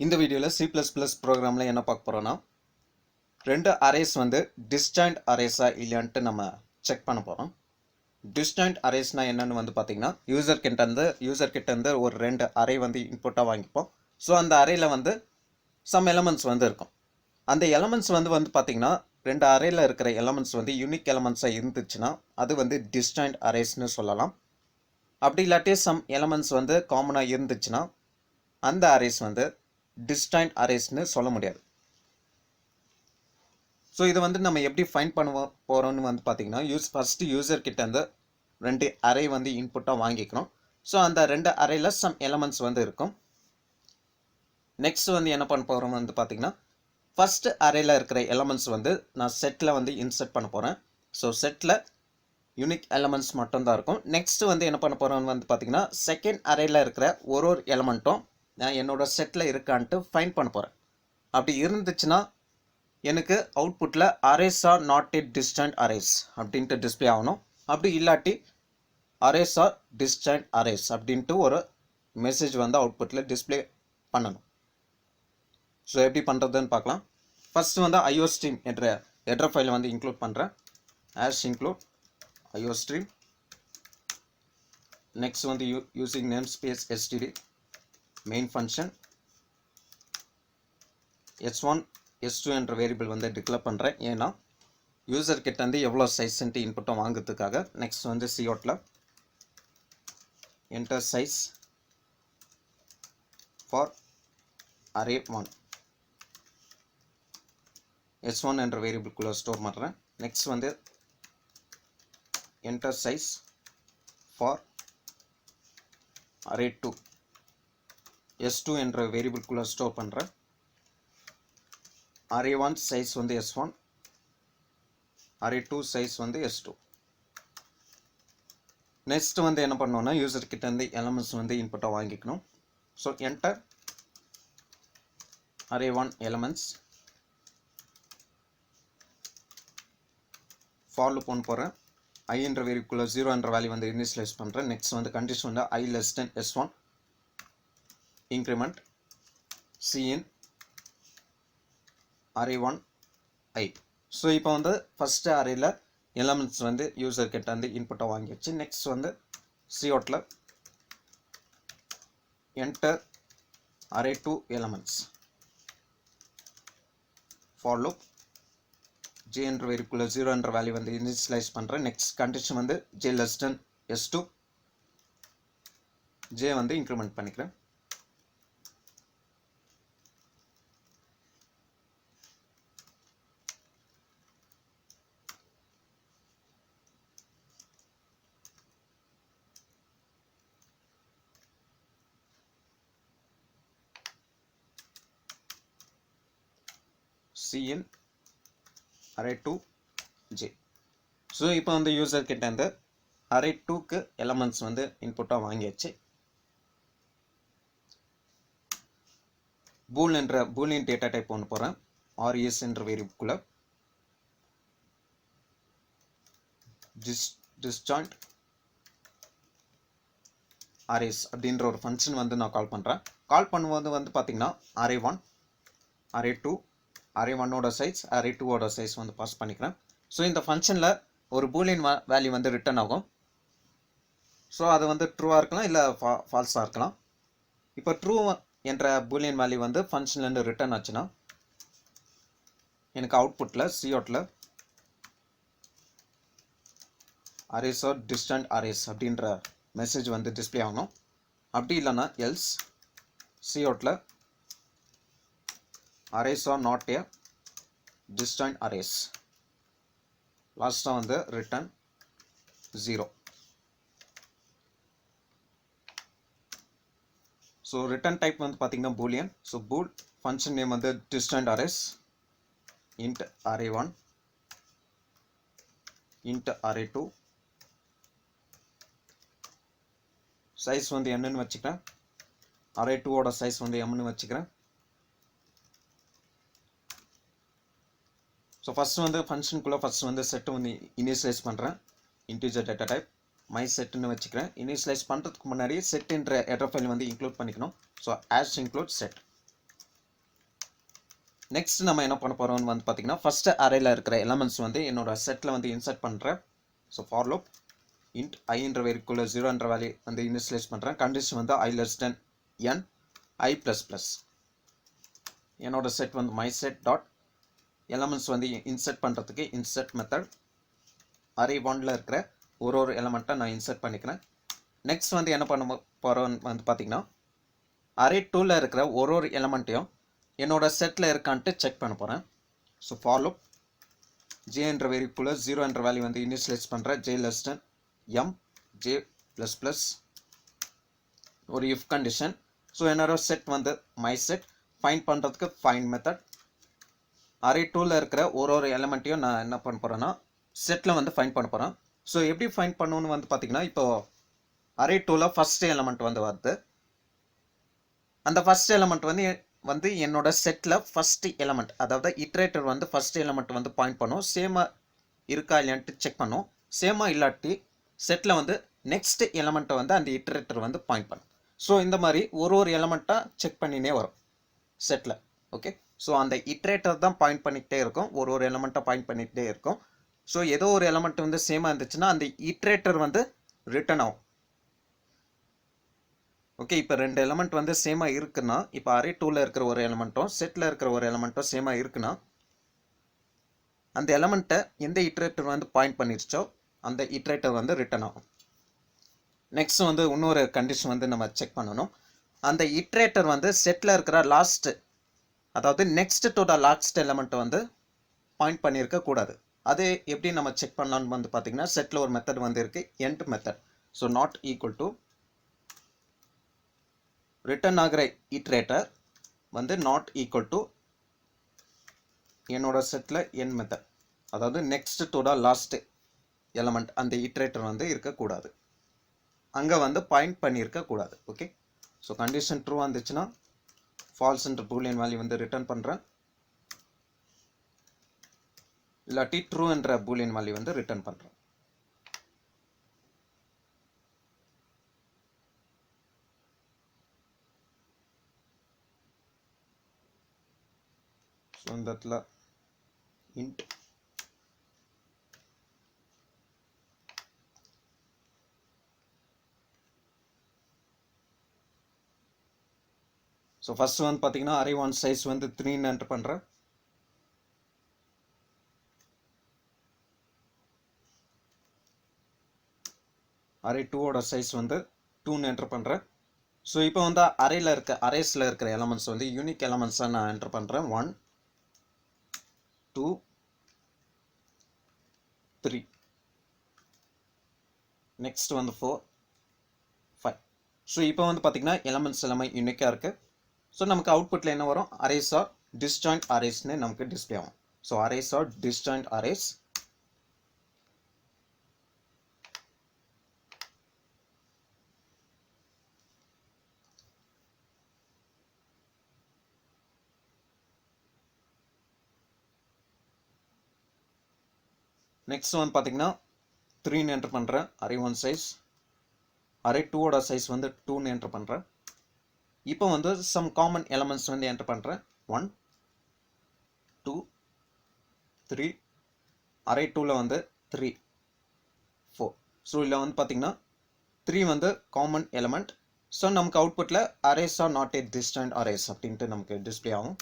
இந்த வீடியோவில் C++ ப்ரோக்ராமில் என்ன பார்க்க போகிறோன்னா ரெண்டு அரேஸ் வந்து disjoint அரேஸா இல்லையான்ட்டு நம்ம செக் பண்ண போகிறோம். disjoint அரேஸ்னால் என்னென்னு வந்து பார்த்திங்கன்னா யூசர் கிட்ட இருந்து ஒரு ரெண்டு அரே வந்து இன்புட்டாக வாங்கிப்போம். ஸோ அந்த அரேயில் வந்து சம் எலமெண்ட்ஸ் வந்து இருக்கும். அந்த எலமெண்ட்ஸ் வந்து பார்த்திங்கன்னா ரெண்டு அரேயில் இருக்கிற எலமெண்ட்ஸ் வந்து யூனிக் எலமெண்ட்ஸாக இருந்துச்சுன்னா அது வந்து disjoint அரேஸ்னு சொல்லலாம். அப்படி இல்லாட்டி சம் எலமெண்ட்ஸ் வந்து காமனாக இருந்துச்சுன்னா அந்த அரேஸ் வந்து disjoint அரேஸ்னு சொல்ல முடியாது. ஸோ இதை வந்து நம்ம எப்படி ஃபைண்ட் பண்ண போகிறோம்னு வந்து பார்த்தீங்கன்னா ஃபஸ்ட்டு யூசர் கிட்ட இருந்து ரெண்டு அரே வந்து இன்புட்டாக வாங்கிக்கணும். ஸோ அந்த ரெண்டு அரேயில் சம் எலமெண்ட்ஸ் வந்து இருக்கும். நெக்ஸ்ட் வந்து என்ன பண்ண போகிறோம் வந்து பார்த்தீங்கன்னா ஃபஸ்ட்டு அரேயில் இருக்கிற எலமெண்ட்ஸ் வந்து நான் செட்டில் வந்து இன்சர்ட் பண்ண போகிறேன். ஸோ செட்டில் யூனிக் எலமெண்ட்ஸ் மட்டும்தான் இருக்கும். நெக்ஸ்ட் வந்து என்ன பண்ண போகிறோம்னு வந்து பார்த்தீங்கன்னா செகண்ட் அரேயில் இருக்கிற ஒரு எலமெண்ட்டும் நான் என்னோட செட்டில் இருக்கான்ட்டு ஃபைண்ட் பண்ண போகிறேன். அப்படி இருந்துச்சுன்னா எனக்கு அவுட்புட்டில் arrays are not a disjoint arrays அப்படின்ட்டு டிஸ்பிளே ஆகணும். அப்படி இல்லாட்டி அரேஸ் ஆர் disjoint அரேஸ் அப்படின்ட்டு ஒரு மெசேஜ் வந்து அவுட்புட்டில் டிஸ்பிளே பண்ணணும். ஸோ எப்படி பண்ணுறதுன்னு பார்க்கலாம். ஃபஸ்ட்டு வந்து iostream என்ற ஹெடர் ஃபைலை வந்து இன்க்ளூட் பண்ணுறேன். include iostream. நெக்ஸ்ட் வந்து using namespace std main function s1 s2 என்ற வேரியபிள் வந்து டிக்ளேர் பண்ணுறேன். ஏன்னா யூசர் கிட்ட வந்து எவ்வளோ சைஸ்ன்ட்டு இன்புட்டை வாங்குறதுக்காக. நெக்ஸ்ட் வந்து coutல enter size for array 1 s1 என்ற வேரியபிள்குள்ளே ஸ்டோர் பண்ணுறேன். நெக்ஸ்ட் வந்து enter size for array 2 s2 என்ற வேரியபிள்குள்ளே ஸ்டோர் பண்ணுறேன். array 1 சைஸ் வந்து s1, array 2 சைஸ் வந்து s2. நெக்ஸ்ட் வந்து என்ன பண்ணோன்னா யூசர் கிட்ட இருந்து எலமெண்ட்ஸ் வந்து இன்புட்டாக வாங்கிக்கணும். So enter array 1 elements for loop ஒன்று போகிறேன். i என்ற வேரியபிள்குள்ளே 0 என்ற வேல்யூ வந்து இனிஷியலைஸ் பண்ணுறேன். நெக்ஸ்ட் வந்து கண்டிஷன் வந்து i less than s1 increment cin array 1 i. So இப்போ வந்து ஃபஸ்ட்டு அரேயில் எலமெண்ட்ஸ் வந்து யூசர் கிட்ட வந்து இன்புட்டாக வாங்கிடுச்சு. நெக்ஸ்ட் வந்து coutல enter array 2 elements for loop j என்ற வேரியபிள்குள்ளே 0 என்ற வேல்யூ வந்து இனிஷியலைஸ் பண்ணுறேன். நெக்ஸ்ட் கண்டிஷன் வந்து j less than s2 j வந்து இன்க்ரிமெண்ட் பண்ணிக்கிறேன். cin array 2 j. ஸோ இப்போ வந்து யூசர் கிட்ட இருந்து array 2க்கு எலமெண்ட்ஸ் வந்து இன்புட்டாக வாங்கியாச்சு. பூலியன் டேட்டா டைப் ஒன்று போகிறேன். res என்ற வேரியபிள்குள்ள disjoint அரேஸ் அப்படின்ற ஒரு ஃபங்க்ஷன் வந்து நான் கால் பண்ணுறேன். கால் பண்ணும்போது வந்து பார்த்தீங்கன்னா array 1 array 2 array 1ஓட சைஸ் array 2ஓட சைஸ் வந்து பாஸ் பண்ணிக்கிறேன். ஸோ இந்த ஃபங்க்ஷனில் ஒரு பூலியன் வேல்யூ வந்து ரிட்டர்ன் ஆகும். ஸோ அது வந்து ட்ரூவாக இருக்கலாம் இல்லை ஃபால்ஸாக இருக்கலாம். இப்போ ட்ரூ என்ற பூலியன் வேல்யூ வந்து ஃபங்க்ஷன்லேருந்து ரிட்டர்ன் ஆச்சுன்னா எனக்கு அவுட்புட்டில் coutல அரேஸ் ஆர் disjoint அரேஸ் அப்படின்ற மெசேஜ் வந்து டிஸ்பிளே ஆகணும். அப்படி இல்லைன்னா எல்ஸ் coutல arrays are not a disjoint arrays. லாஸ்ட்டாக வந்து ரிட்டர்ன் 0. ஸோ ரிட்டர்ன் டைப் வந்து பார்த்தீங்கன்னா boolean. So bool function name வந்து disjoint arrays int array 1 int array 2 சைஸ் வந்து என்னன்னு வச்சுக்கிறேன். array 2ஓட சைஸ் வந்து mன்னு வச்சுக்கிறேன். ஸோ ஃபஸ்ட்டு வந்து ஃபங்க்ஷனுக்குள்ளே ஃபஸ்ட்டு வந்து செட்டு வந்து இனிஷியலைஸ் பண்ணுறேன். இன்டிஜர் டேட்டா டைப் மை செட்டுன்னு வச்சுக்கிறேன். இனிஷியலைஸ் பண்ணுறதுக்கு முன்னாடி செட்டுன்ற ஹெடர் ஃபைல் வந்து இன்க்ளூட் பண்ணிக்கணும். So include set. நெக்ஸ்ட் நம்ம என்ன பண்ண போகிறோம்னு வந்து பார்த்தீங்கன்னா ஃபர்ஸ்ட் அரேல இருக்கிற எலமெண்ட்ஸ் வந்து என்னோட செட்டில் வந்து இன்சர்ட் பண்ணுறேன். ஸோ ஃபார் லூப் int iன்ற வேரியபிள்குள்ள 0ன்ற வேல்யூ வந்து இனிஷியலைஸ் பண்ணுறேன். கண்டிஷன் வந்து i less than n i plus plus. என்னோட செட் வந்து my set டாட் எலமெண்ட்ஸ் வந்து இன்சர்ட் பண்ணுறதுக்கு இன்சர்ட் மெத்தட் அரே 1ல இருக்கிற ஒரு எலமெண்ட்டை நான் இன்சர்ட் பண்ணிக்கிறேன். நெக்ஸ்ட் வந்து என்ன பண்ண போகிறோன்னு வந்து பார்த்தீங்கன்னா அரே 2ல இருக்கிற ஒரு எலமெண்ட்டையும் என்னோட செட்டில் இருக்கான்ட்டு செக் பண்ண போகிறேன். ஸோ ஃபார் லூப் j என்ற வேரியபிள்குள்ள 0 என்ற வேல்யூ வந்து இனிஷியலைஸ் பண்ணுறேன். j less than m j plus plus ஒரு if கண்டிஷன். ஸோ என்னோட செட் வந்து my set ஃபைண்ட் பண்ணுறதுக்கு ஃபைண்ட் மெத்தட் அரே 2ல இருக்கிற ஒரு எலமெண்ட்டையும் நான் என்ன பண்ண போகிறேன்னா செட்டில் வந்து ஃபைண்ட் பண்ண போகிறேன். ஸோ எப்படி ஃபைண்ட் பண்ணணும்னு வந்து பார்த்தீங்கன்னா இப்போ அரே 2ல ஃபர்ஸ்ட் எலமெண்ட் வந்து வருது. அந்த ஃபர்ஸ்ட் எலமெண்ட் வந்து என்னோட செட்டில் ஃபர்ஸ்ட் எலமெண்ட், அதாவது இட்ரேட்டர் வந்து ஃபர்ஸ்ட் எலமெண்ட் வந்து பாயிண்ட் பண்ணும். சேமாக இருக்கா இல்லையான்ட்டு செக் பண்ணும். சேமாக இல்லாட்டி செட்டில் வந்து நெக்ஸ்ட் எலமெண்ட்டை வந்து அந்த இட்ரேட்டர் வந்து பாயிண்ட் பண்ணும். ஸோ இந்த மாதிரி ஒரு எலமெண்ட்டாக செக் பண்ணினே வரும் செட்டில். ஓகே, ஸோ அந்த இட்ரேட்டர் தான் பாயிண்ட் பண்ணிக்கிட்டே இருக்கும், ஒரு எலமெண்ட்டை பாயிண்ட் பண்ணிக்கிட்டே இருக்கும். ஸோ ஏதோ ஒரு எலமெண்ட் வந்து சேமாக இருந்துச்சுன்னா அந்த இட்ரேட்டர் வந்து ரிட்டர்ன் ஆகும். ஓகே, இப்போ ரெண்டு எலமெண்ட் வந்து சேமாக இருக்குன்னா, இப்போ அரே 2ல இருக்கிற ஒரு எலமெண்ட்டும் செட்டில் இருக்கிற ஒரு எலமெண்ட்டும் சேமாக இருக்குன்னா அந்த எலமெண்ட்டை எந்த இட்ரேட்டர் வந்து பாயிண்ட் பண்ணிருச்சோ அந்த இட்ரேட்டர் வந்து ரிட்டர்ன் ஆகும். நெக்ஸ்ட் வந்து இன்னொரு கண்டிஷன் வந்து நம்ம செக் பண்ணணும். அந்த இட்ரேட்டர் வந்து செட்டில் இருக்கிற லாஸ்ட், அதாவது நெக்ஸ்ட் டு த லாஸ்ட் எலமெண்ட்டை வந்து பாயிண்ட் பண்ணியிருக்க கூடாது. அது எப்படி நம்ம செக் பண்ணலான்னு வந்து பார்த்தீங்கன்னா செட்டில் ஒரு மெத்தட் வந்து இருக்குது, end method. So not equal to return ஆகிற இட்ரேட்டர் வந்து நாட் ஈக்குவல் டு என்னோட செட்டில் என் மெத்தட், அதாவது next to the last element அந்த இட்ரேட்டர் வந்து இருக்கக்கூடாது, அங்கே வந்து பாயிண்ட் பண்ணியிருக்கக்கூடாது. ஓகே, ஸோ கண்டிஷன் ட்ரூ வந்துச்சுன்னா ஃபால்ஸ்ன்ற பூலியன் வேல்யூ வந்து ரிட்டர்ன் பண்ணுறேன், இல்லாட்டி ட்ரூ என்ற பூலியன் வேல்யூ வந்து ரிட்டர்ன் பண்ணுறேன். ஸோ இந்த இடத்துல int ஸோ ஃபர்ஸ்ட் வந்து பார்த்தீங்கன்னா அரே 1 சைஸ் வந்து 3ன்னு என்டர் பண்ணுறேன். அரே 2ஓட சைஸ் வந்து 2ன்னு என்டர் பண்ணுறேன். ஸோ இப்போ வந்து அரேஸில் இருக்கிற எலமெண்ட்ஸ் வந்து யூனிக் எலமெண்ட்ஸாக நான் என்டர் பண்ணுறேன். 1 2 3, நெக்ஸ்ட் வந்து 4 5. ஸோ இப்போ வந்து பார்த்தீங்கன்னா எலமெண்ட்ஸ் எல்லாமே யூனிக்காக இருக்குது. ஸோ நமக்கு அவுட்புட்டில் என்ன வரும், அரேஸ் ஆர் டிஸ்ஜாயிண்ட் அரேஸ்ன்னு நமக்கு டிஸ்பிளே ஆகும். So arrays are disjoint arrays. Next வந்து பார்த்தீங்கன்னா 3ன்னு என்டர் பண்ணுறேன், அரே 1 சைஸ். அரே 2ஓட சைஸ் வந்து 2ன்னு என்டர் பண்ணுறேன். இப்போ வந்து சம் காமன் எலமெண்ட்ஸ் வந்து என்டர் பண்ணுறேன். 1 2 3, அரே 2ல வந்து 3 4. ஸோ இதில் வந்து பார்த்தீங்கன்னா 3 வந்து காமன் எலமெண்ட். ஸோ நமக்கு அவுட்புட்டில் arrays are not a disjoint arrays அப்படின்ட்டு நமக்கு டிஸ்பிளே ஆகும்.